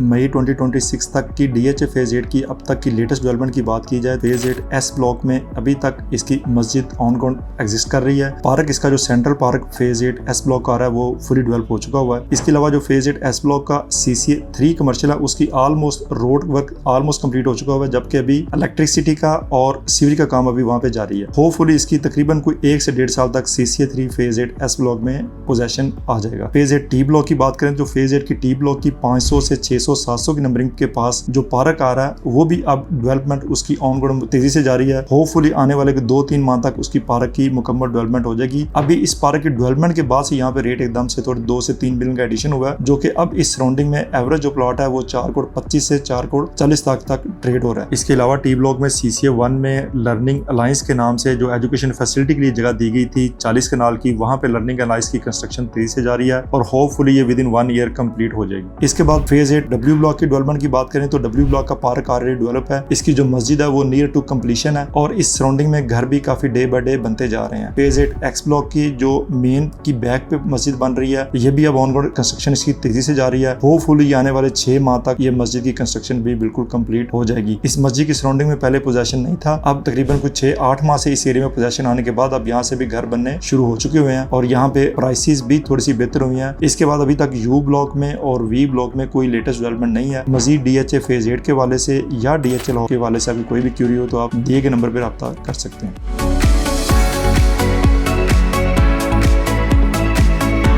मई 2026 तक की DHA phase 8 की अब तक की लेटेस्ट डेवलपमेंट की बात की जाए, फेज 8 एस ब्लॉक में अभी तक इसकी मस्जिद ऑनग्राउंड एग्जिस्ट कर रही है। पार्क इसका जो central park phase 8 S block का आ रहा है वो फुली डेवलप हो चुका हुआ है। इसके अलावा जो फेज 8 एस ब्लॉक का CCA 3 कमर्शियल है उसकी almost road work almost complete हो चुका हुआ है, जबकि अभी इलेक्ट्रिसिटी का और सीवरेज का काम अभी वहां पे जारी है। होपफुली इसकी तकरीबन कोई 1 से 1.5 साल तक CCA 3 फेज 8 एस ब्लॉक में पोजेशन आ जाएगा। फेज 8 टी ब्लॉक की बात करें तो फेज 8 की टी ब्लॉक की 500 से 600 700 की नंबरिंग के पास जो पार्क आ रहा है वो भी अब डेवलपमेंट उसकी ऑनग्राउंड तेजी से जारी है। होपफुली आने वाले 2-3 माह तक उसकी पार्क की मुकम्मल डेवलपमेंट हो जाएगी। अभी इस पार्क की डेवलपमेंट के बाद से यहाँ पे रेट एकदम से थोड़े 2 से 3 बिलियन का एडिशन हुआ है, जो कि अब इस सराउंडिंग में एवरेज जो प्लॉट है वो 4 करोड़ 25 से 4 करोड़ 40 लाख तक ट्रेड हो रहा है। इसके अलावा टी ब्लॉक में CCA 1 में लर्निंग अलायंस के नाम से जो एजुकेशन फैसिलिटी के लिए जगह दी गई थी 40 कनाल की, वहां पे लर्निंग अलायंस की कंस्ट्रक्शन तेजी से जारी है और होपफुली ये विद इन 1 ईयर कंप्लीट हो जाएगी। इसके बाद फेज 8 W ब्लॉक की डेवलपमेंट की बात करें तो W ब्लॉक का पार्क ऑलरेडी डेवलप है। इसकी जो मस्जिद है वो नियर टू कंप्लीशन है और इस सराउंडिंग में घर भी काफी डे बाय डे बनते जा रहे हैं। फेज 8 X ब्लॉक की जो मेन की बैक पे मस्जिद बन रही है ये भी अब ऑनग्राउंड कंस्ट्रक्शन इसकी तेजी से जारी है। होपफुली आने वाले 6 माह तक ये मस्जिद की कंस्ट्रक्शन भी बिल्कुल कंप्लीट हो जाएगी। इस मस्जिद की सराउंडिंग में पहले पोजेशन नहीं था, अब तकरीबन कुछ 6-8 माह से इस एरिया में पोजेशन आने के बाद अब यहाँ से भी घर बनने शुरू हो चुके हुए हैं और यहाँ पे प्राइसेस भी थोड़ी सी बेहतर हुई हैं। इसके बाद अभी तक U ब्लॉक में और V ब्लॉक में कोई लेटेस्ट डेवलपमेंट नहीं है। मजीद DHA फेज 8 के वाले से या DHL के वाले से अभी कोई भी क्यूरी हो तो आप दिए गए नंबर पर रब्ता कर सकते हैं।